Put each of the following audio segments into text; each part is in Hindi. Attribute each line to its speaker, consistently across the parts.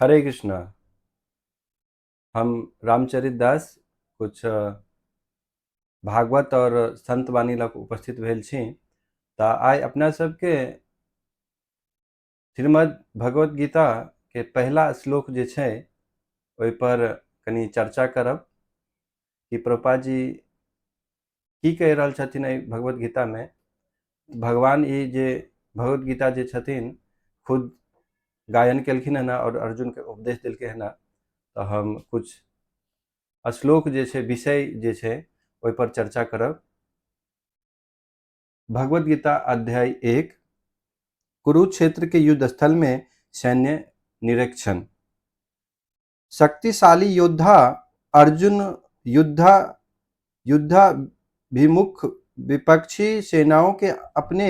Speaker 1: हरे कृष्णा। हम रामचरित दास कुछ भागवत और संत वाणी लग उपस्थित भेल छी। आइ अपना सबके श्रीमद् भगवत गीता के पहला श्लोक जे छै ओहि पर कनी चर्चा करब कि प्रभुपाद जी की कहि रहल छथिन एहि भगवत गीता में। भगवान ई जे भगवत गीता जे छथिन खुद गायन केलखिन हन और अर्जुन के उपदेश देलकै हन। तो हम कुछ श्लोक जे छै विषय जे छै ओहि पर चर्चा करब। भगवत गीता अध्याय 1 कुरुक्षेत्र के युद्ध स्थल में सैन्य निरीक्षण। शक्तिशाली योद्धा अर्जुन युद्धाभिमुख विपक्षी सेनाओं के अपने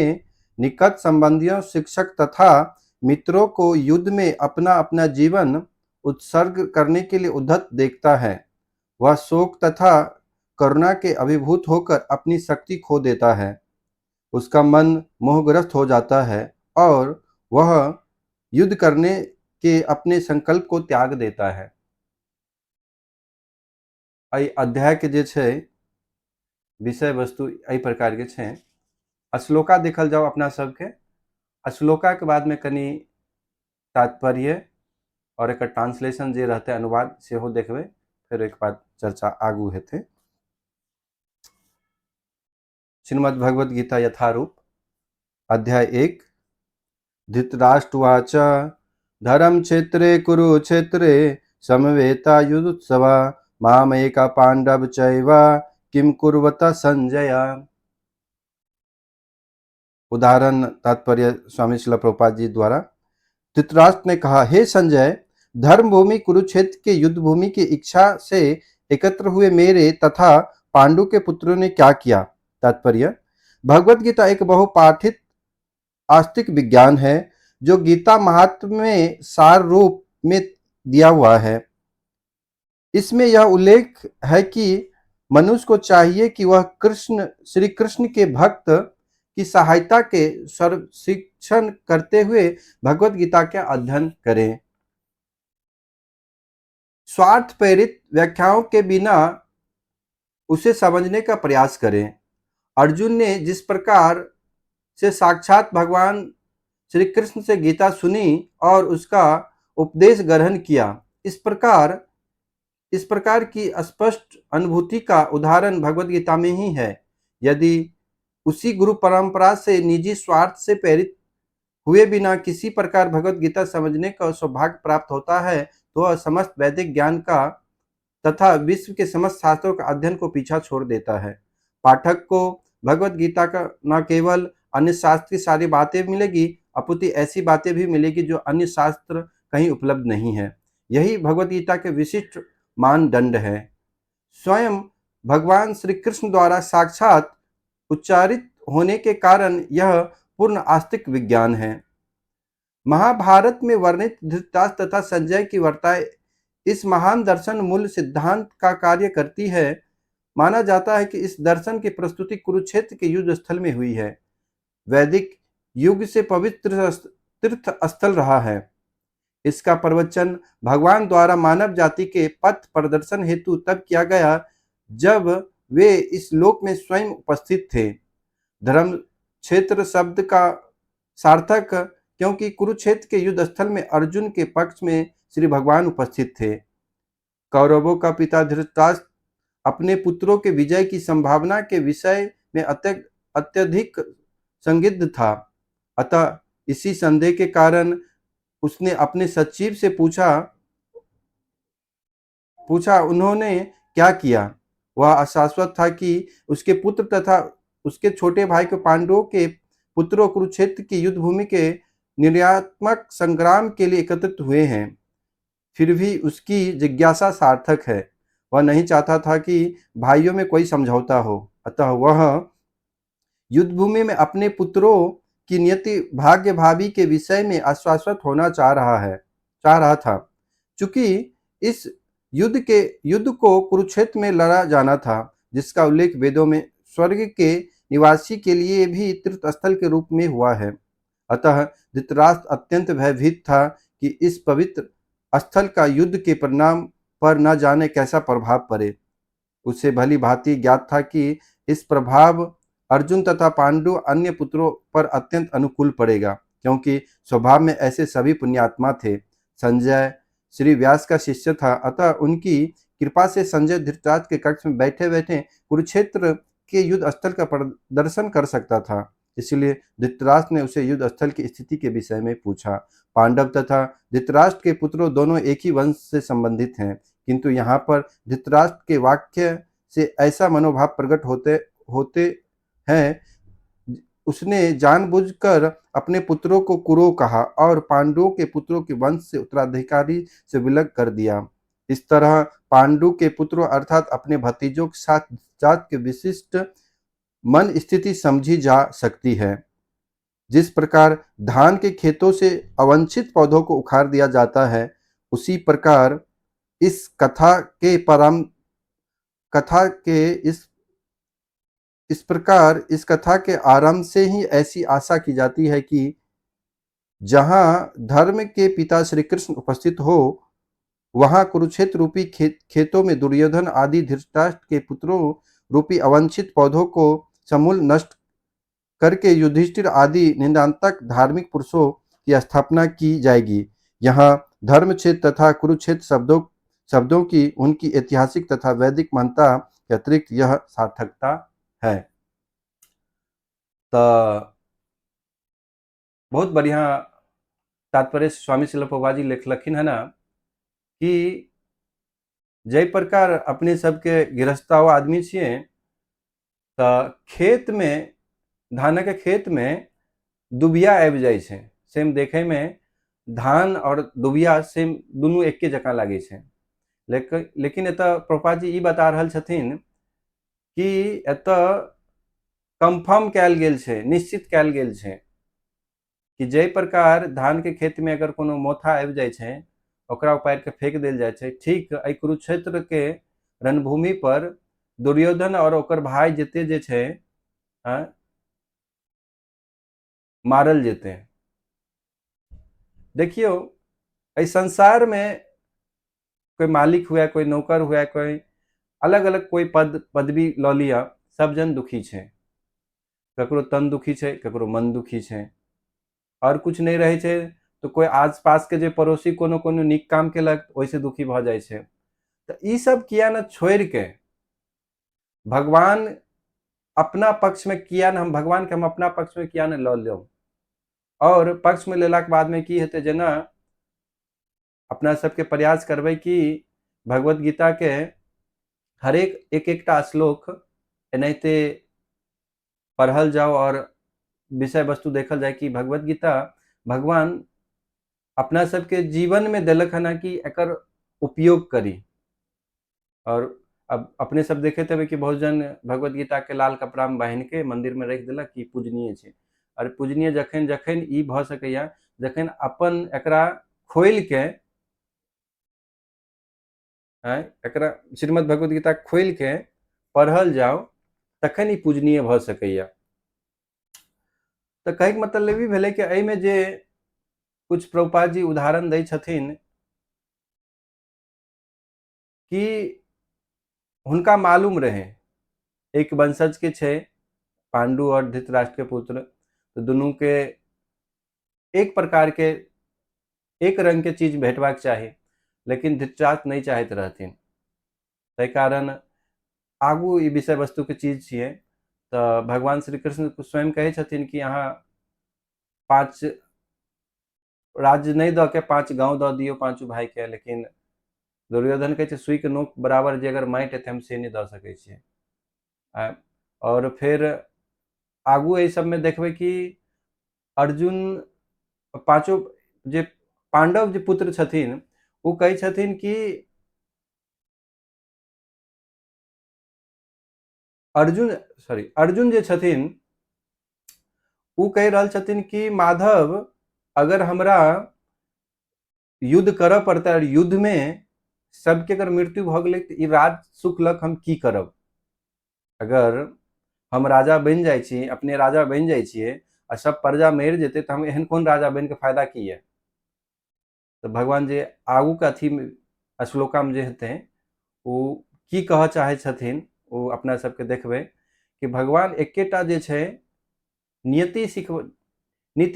Speaker 1: निकट संबंधियों, शिक्षक तथा मित्रों को युद्ध में अपना अपना जीवन उत्सर्ग करने के लिए उद्धत देखता है। वह शोक तथा करुणा के अभिभूत होकर अपनी शक्ति खो देता है। उसका मन मोहग्रस्त हो जाता है और वह युद्ध करने के अपने संकल्प को त्याग देता है। एहि अध्याय के जे छै विषय वस्तु एहि प्रकार के छै। श्लोका देखल जाओ अपना सबके। श्लोका के बाद में कनी तात्पर्य और एक ट्रांसलेशन जे रहते अनुवाद सेहो देखबे, फिर एक बाद चर्चा आगू हेते। श्रीमद् भगवत गीता यथारूप अध्याय 1 धृतराष्ट्रवाच धर्म क्षेत्रे कुरुक्षेत्रे समवेता युद्धोत्सवा मामेका पांडव चैव किम कुर्वत संजय। उदाहरण तात्पर्य स्वामी श्रील प्रभुपाद जी द्वारा। धृतराष्ट्र ने कहा, हे संजय, धर्म भूमि कुरुक्षेत्र के युद्ध भूमि की इच्छा से एकत्र हुए मेरे तथा पांडु के पुत्रों ने क्या किया। तात्पर्य, भगवत गीता एक बहुपाठित आस्तिक विज्ञान है जो गीता महात्म्य में सार रूप में दिया हुआ है। इसमें यह उल्लेख है कि मनुष्य को चाहिए कि वह श्री कृष्ण के भक्त की सहायता के सर्वशिक्षण करते हुए भगवत गीता का अध्ययन करें। स्वार्थ प्रेरित व्याख्याओं के बिना उसे समझने का प्रयास करें। अर्जुन ने जिस प्रकार से साक्षात भगवान श्री कृष्ण से गीता सुनी और उसका उपदेश ग्रहण किया, इस प्रकार की स्पष्ट अनुभूति का उदाहरण भगवत गीता में ही है। यदि उसी गुरु परंपरा से निजी स्वार्थ से प्रेरित हुए बिना किसी प्रकार भगवत गीता समझने का सौभाग्य प्राप्त होता है तो वह समस्त वैदिक ज्ञान का तथा विश्व के समस्त शास्त्रों का अध्ययन को पीछा छोड़ देता है। पाठक को भगवत गीता का न केवल अन्य शास्त्र की सारी बातें मिलेगी, अपितु ऐसी बातें भी मिलेगी जो अन्य शास्त्र कहीं उपलब्ध नहीं है। यही भगवत गीता के विशिष्ट मानदंड है। स्वयं भगवान श्री कृष्ण द्वारा साक्षात उच्चारित होने के कारण यह पूर्ण आस्तिक विज्ञान है। महाभारत में वर्णित धृतराष्ट्र तथा संजय की वार्ताएं इस महान दर्शन मूल सिद्धांत का कार्य करती है। माना जाता है कि इस दर्शन की प्रस्तुति कुरुक्षेत्र के युद्ध स्थल में हुई है। वैदिक युग से पवित्र तीर्थ स्थल रहा है। इसका प्रवचन भगवान द्वारा मानव जाति के पथ प्रदर्शन हेतु तब किया गया जब वे इस लोक में स्वयं उपस्थित थे। धर्म क्षेत्र शब्द का सार्थक, क्योंकि कुरुक्षेत्र के युद्ध स्थल में अर्जुन के पक्ष में श्री भगवान उपस्थित थे। कौरवों का पिता धृतराष्ट्र अपने पुत्रों के विजय की संभावना के विषय में अत्यधिक संदिग्ध था। अतः इसी संदेह के कारण उसने अपने सचिव से पूछा उन्होंने क्या किया। वह अशाश्वत था कि उसके पुत्र तथा उसके छोटे भाई के पांडवों के पुत्रों कुरुक्षेत्र की युद्ध भूमि के निर्णयात्मक संग्राम के लिए एकत्रित हुए हैं। फिर भी उसकी जिज्ञासा सार्थक है। वह नहीं चाहता था कि भाइयों में कोई समझौता हो। अतः वह युद्ध भूमि में अपने पुत्रों की नियति भाग्य भावी के विषय में आश्वस्त होना चाह रहा था। चूंकि इस युद्ध को कुरुक्षेत्र में लड़ा जाना था, जिसका उल्लेख वेदों में स्वर्ग के निवासी के लिए भी तीर्थ स्थल के रूप में हुआ है। अतः धृतराष्ट्र अत्यंत भयभीत था कि इस पवित्र स्थल का युद्ध के परिणाम पर न जाने कैसा प्रभाव पड़े। उसे भली भांति ज्ञात था कि इस प्रभाव अर्जुन तथा पांडु अन्य पुत्रों पर अत्यंत अनुकूल पड़ेगा, क्योंकि स्वभाव में ऐसे सभी पुण्यात्मा थे। संजय श्री व्यास का शिष्य था, अतः उनकी कृपा से संजय धृतराष्ट्र के कक्ष में बैठे बैठे कुरुक्षेत्र के युद्ध स्थल का प्रदर्शन कर सकता था। इसलिए धृतराष्ट्र ने उसे युद्ध स्थल की स्थिति के विषय में पूछा। पांडव तथा धृतराष्ट्र के पुत्रों दोनों एक ही वंश से संबंधित हैं, किंतु यहाँ पर धृतराष्ट्र के वाक्य से ऐसा मनोभाव प्रकट होते होते हैं, उसने जानबूझकर अपने पुत्रों को कुरु कहा और पांडुओं के पुत्रों के वंश से उत्तराधिकारी से विलग कर दिया। इस तरह पांडु के पुत्रों अर्थात अपने भतीजों के साथ जात के विशिष्ट मन स्थिति समझी जा सकती है। जिस प्रकार धान के खेतों से अवांछित पौधों को उखाड़ दिया जाता है, उसी प्रकार इस कथा के परम कथा के इस प्रकार इस कथा के आरंभ से ही ऐसी आशा की जाती है कि जहां धर्म के पिता श्री कृष्ण उपस्थित हो, वहां कुरुक्षेत्र रूपी खेतों में दुर्योधन आदि धृतराष्ट्र के पुत्रों रूपी अवांछित पौधों को समूल नष्ट करके युधिष्ठिर आदि निंदात्मक धार्मिक पुरुषों की स्थापना की जाएगी। यहाँ धर्म क्षेत्र तथा कुरुक्षेत्र शब्दों की उनकी ऐतिहासिक तथा वैदिक मान्यता के अतिरिक्त यह सार्थकता है। तो बहुत बढ़िया तात्पर्य स्वामी श्रील प्रभुपाद जी लिखलखिन है ना कि जय प्रकार अपने सबके गृहस्थाओ आदमी छिए, तो खेत में धान के खेत में दुबिया आबि जाइ छै। सेम देखे में धान और दुबिया सेम दुनू एके जकाँ लागे छै। लेकिन एतऽ प्रभुपाद जी ई बता रहल छथिन कि एतऽ कंफर्म कयल गेल छै, निश्चित कयल गेल छै कि जय प्रकार धान के खेत में अगर कोनो मोथा आबि जाइ छै, ओकरा उपाड़ि के फेंक देल जाइ छै, ठीक एहि कुरुक्षेत्र के रणभूमि पर दुर्योधन और ओकर भाई जते जे छै मारल जेते। देखियो इस संसार में कोई मालिक हुआ, कोई नौकर हुआ, कोई अलग अलग कोई पदवी लऽ लिया, सब जन दुखी छै। ककरो तन दुखी छै, ककरो मन दुखी छै, और कुछ नहीं रहे छै तो कोई आस पास के जे पड़ोसी कोनो कोनो नीक काम केलक ओहिसे दुखी भऽ जाइ छै। तो ई सब किया न छोड़ के भगवान अपना पक्ष में किया न हम भगवान के हम अपना पक्ष में किया न लऽ लो, और पक्ष में लेला के बाद में की हेतै, जेना अपना सबके प्रयास करबै कि भगवत गीता के हरेक एकटा श्लोक एनाहिते पढ़ल जाओ और विषय वस्तु देखल जाए कि भगवत गीता भगवान अपना सबके जीवन में देलक है कि एकर उपयोग करी। और अब अपने सब देखे थे कि बहुत जन भगवत गीता के लाल कपड़ा में बांध के मंदिर में रख देलक कि पूजनीय छै। और पूजनीय जखन जखन ई भऽ सकैया जखन अपन एकरा खोल के एकरा श्रीमद् भगवत गीता खोल के पढ़ल जाओ तखन ई पूजनीय भऽ सकैया। तो कहै के मतलब ई भेलै कि एहिमे जे कुछ प्रभुपाद जी उदाहरण दै छथिन कि हुनका मालूम रहे एक वंशज के छे पांडु और धृतराष्ट्र के पुत्र, तो दुनू के एक प्रकार के एक रंग के चीज भेटबाक चाही, लेकिन धृतराष्ट्र नहीं चाहत रहथिन। तै कारण आगू ई विषय वस्तु के चीज छिए, तो भगवान श्री कृष्ण स्वयं कहे छथिन कि अहाँ 5 राज्य नहीं दऽ के 5 गांव दऽ दियो पांचों भाई के, लेकिन दुर्योधन कहे छै सुई के नोक बराबर जे अगर माटि हेतै हम से नहीं दऽ सकै छियै। और फिर आगू एहि सब में देखबै कि अर्जुन पांचों जे पांडव जे पुत्र छथिन वो कहे छथिन कि अर्जुन जे छथिन वो कह रहल छथिन कि माधव अगर हमरा युद्ध करऽ पड़तै और युद्ध में सबके अगर मृत्यु भऽ गेलै तऽ ई राज सुख लक हम की करब। अगर हम राजा बनि जाइ छी, अपने राजा बनि जाइ छियै आ सब प्रजा मरि जेतै तऽ हम एहन कोन राजा बनि के फायदा की है। तो भगवान जे आगू के अथी श्लोका में जे हेतै ओ की कह चाहे छथिन ओ अपना सबके देखबै कि भगवान एकेटा जे छै नीति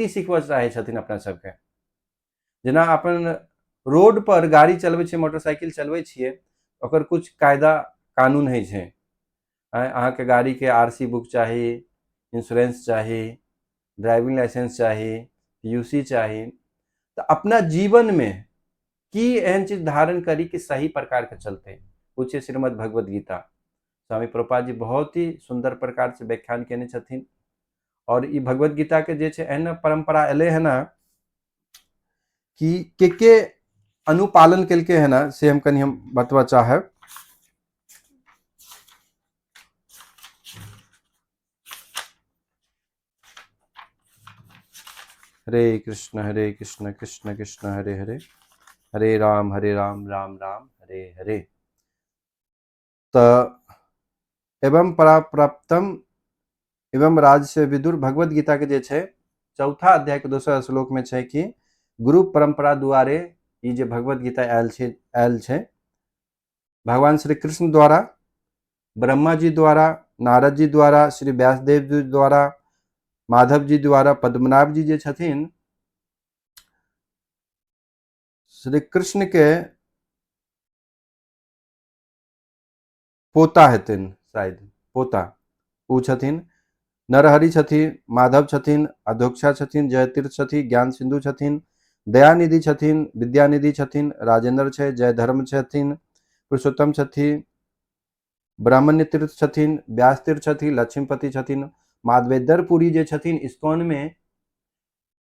Speaker 1: सिखबऽ चाहे छथिन अपना सबके। जेना अपन रोड पर गाड़ी चलबै छियै, मोटरसाइकिल चलबै छियै, ओकर कुछ कायदा कानून होइ छै। अहाँके गाड़ी के आरसी बुक चाही, इंश्योरेंस चाही, ड्राइविंग लाइसेंस चाही, पीयूसी चाही। तो अपना जीवन में की एहन चीज धारण करी कि सही प्रकार के चलते, ओ छै श्रीमद् भगवद गीता। स्वामी प्रभुपाद जी बहुत ही सुंदर प्रकार से व्याख्यान केने छथिन। और ई भगवद गीता के जे छै एहन परंपरा एलै है ना कि के अनुपालन केलकै है ना, से हम कनी हम बतबऽ चाहब। हरे कृष्ण कृष्ण कृष्ण हरे हरे, हरे राम राम राम हरे हरे। तो एवं पराप्राप्तम एवं राज से विदुर भगवद गीता के जे छै चौथा अध्याय के दोसर श्लोक में छै कि गुरु परंपरा द्वारे ई जे भगवद गीता आयल छै भगवान श्री कृष्ण द्वारा, ब्रह्मा जी द्वारा, नारद जी द्वारा, श्री व्यासदेव जी द्वारा, माधव जी द्वारा, पद्मनाभ जी जे छथिन श्री कृष्ण के पोता हेथिन, शायद पोता ओ छथिन। नरहरि छथिन, माधव छथिन, अधोक्षा छथिन, जयतीर्थ छथिन, ज्ञान सिंधु छथिन, दयानिधि छथिन, विद्यानिधि छथिन, राजेंद्र छै, जय धर्म छथिन, पुरुषोत्तम छथिन, ब्राह्मण्य तीर्थ छथिन, व्यास तीर्थ छथिन, लक्ष्मीपति छथिन। माधवेंद्रपुरी जे छथिन इस्कॉन में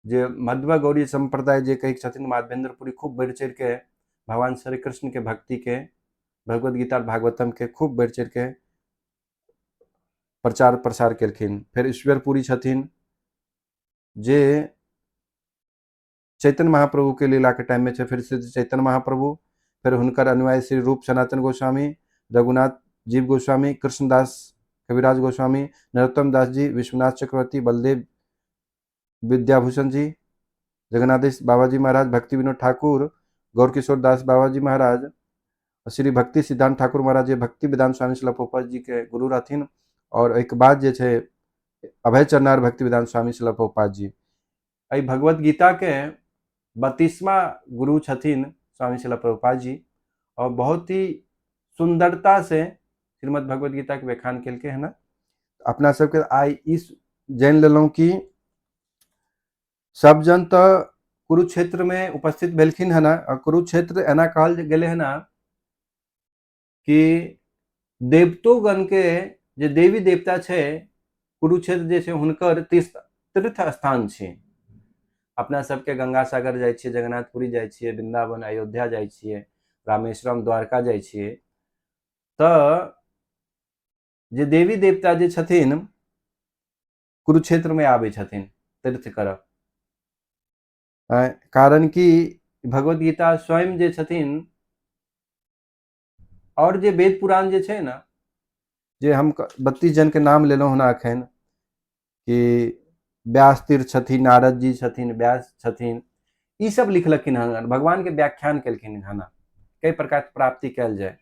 Speaker 1: जे मध्व गौरी संप्रदाय जे कहै छथिन, माधवेंद्रपुरी खूब बढ़ि चढ़ि के भगवान श्री कृष्ण के भक्ति के, भगवद गीता भागवतम के खूब बढ़ि चढ़ि के प्रचार प्रसार केलखिन। फिर ईश्वरपुरी छथिन जे चैतन्य महाप्रभु के लीला के टाइम में छै, फिर से चैतन्य महाप्रभु, फिर हुनकर अनुयायी श्री रूप सनातन गोस्वामी, रघुनाथ जीव गोस्वामी, कृष्णदास कविराज गोस्वामी, नरोत्तम दास जी, विश्वनाथ चक्रवर्ती, बलदेव विद्याभूषण जी, जगन्नाथेश बाबा जी महाराज, भक्ति विनोद ठाकुर, गौर किशोर दास बाबा जी महाराज, श्री भक्ति सिद्धांत ठाकुर महाराज जे भक्ति वेदांत स्वामी शिला प्रभुपाद जी के गुरु रहथिन। और एक बाद जे छै अभय चरनार भक्ति वेदांत स्वामी शिला प्रभुपाद जी। एहि भगवद गीता के 32वां गुरु छथिन स्वामी शिला प्रभुपाद जी। और बहुत ही सुंदरता से श्रीमद् भगवद गीता के व्याख्यान केलकै है ना। अपना सबके आई इस जान लेलहुँ कि सब जन तो कुरुक्षेत्र में उपस्थित भेलखिन है ना। और कुरुक्षेत्र एना कहल गेले है ना कि देवतोगण के जे देवी देवता छै कुरुक्षेत्र जे छै हुनकर तीर्थ स्थान छै। अपना सबके गंगा सागर जाइ छियै, जगन्नाथपुरी जाइ छियै, वृंदावन अयोध्या जाइ छियै, रामेश्वरम द्वारका जाइ छियै, तऽ जे देवी देवता जे छथिन कुरुक्षेत्र में आबै छथिन तीर्थ करऽ। कारण कि भगवद गीता स्वयं जे छथिन और जे वेद पुराण जे छै ना, जे हम 32 जन के नाम लेलहुँ हन एखन कि व्यास तीर्थ छथिन, नारद जी छथिन, व्यास छथिन, ई सब लिखलखिन हन, भगवान के व्याख्यान केलखिन हन कई प्रकार के प्राप्ति कैल जाए।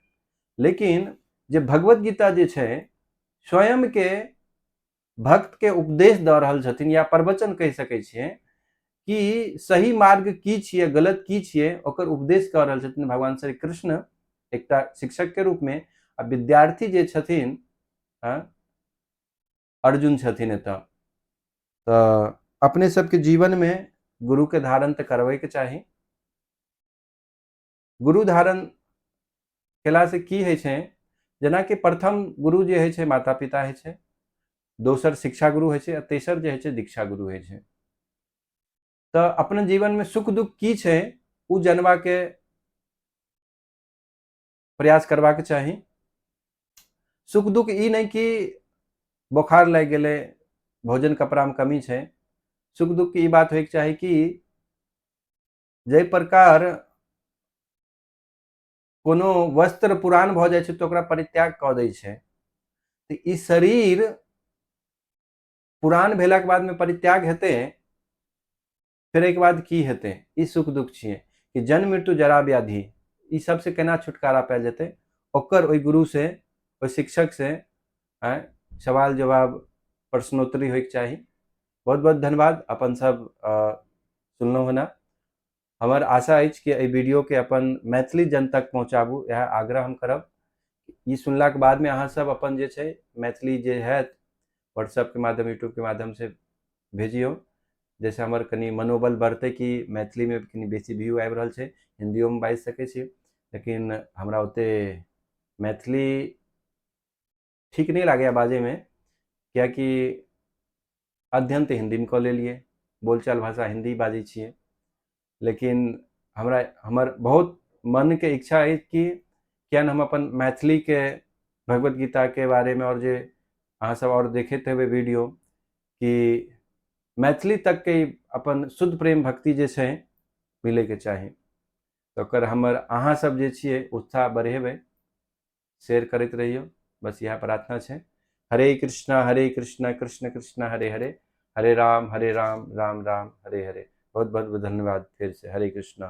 Speaker 1: लेकिन जे भगवद गीता जे छै स्वयं के भक्त के उपदेश दऽ रहल छथिन या प्रवचन कहि सकै छियै कि सही मार्ग की छियै, गलत की छियै, ओकर उपदेश कऽ रहल छथिन भगवान श्री कृष्ण एकटा शिक्षक के रूप में। आ विद्यार्थी जे छथिन अर्जुन छथिन एतऽ। तऽ अपने सबके जीवन में गुरु के धारण तऽ करबै के चाही। गुरु धारण केला से की होइ छै, जेना कि प्रथम गुरु जे होइ छै माता पिता होइ छै, दोसर शिक्षा गुरु होइ छै, तेसर जे होइ छै दीक्षा गुरु होइ छै। तऽ अपने जीवन में सुख दुख की छै उ जनबा के प्रयास करबाक चाही। सुख दुख ई नहीं कि बोखार लग गेलै, भोजन कपड़ा में कमी छै। सुख दुख की ई बात होइके चाही कि जै प्रकार कोनो वस्त्र पुरान भऽ जाइ छै तऽ ओकरा परित्याग कऽ दै छै, तऽ ई शरीर पुरान भेलाके बाद में परित्याग हेतै, फिर एक बाद की हेतै, ई सुख दुख छियै। कि जन्म मृत्यु जरा व्याधि ई सब से केना छुटकारा पायल जेतै, ओकर ओहि गुरु से, ओहि शिक्षक से सवाल जवाब प्रश्नोत्तरी होइके चाही। बहुत बहुत धन्यवाद। अपन सब सुनलहुँ हन। हमर आशा अछि कि एहि वीडियोके अपन मैथिली जन तक पहुँचाबू, इएह आग्रह हम करब। ई सुनलाके बादमे अहाँ सब अपन जे छै मैथिली जे हैत व्हाट्सएपके माध्यम, यूट्यूबके माध्यमसँ भेजियौ, जैसे हमर कनि मनोबल बढ़तै कि मैथिलीमे कनि बेसी व्यू आबि रहल छै। हिंदियोमे बाजि सकै छी, लेकिन हमरा ओते मैथिली ठीक नहीं लागैए बाजैमे, कियाकि अध्ययन तऽ हिंदीमे कऽ लेलियै, बोलचाल भाषा हिंदी बाजै छियै, लेकिन हमर बहुत मनके इच्छा अछि कि किया हम अपन मैथिलीके भगवत गीताके बारेमे, और जे अहाँ सब और देखैत हेबै वीडियो, कि मैथिली तक के अपन शुद्ध प्रेम भक्ति जे छै मिलैके चाही। तो ओकर हमर अहाँ सब जे छियै उत्साह बढ़ेबै, शेयर करैत रहियौ, बस इएह प्रार्थना छै। हरे कृष्णा कृष्ण कृष्ण हरे हरे, हरे राम राम राम हरे हरे। बहुत बहुत धन्यवाद फिर से। हरे कृष्णा।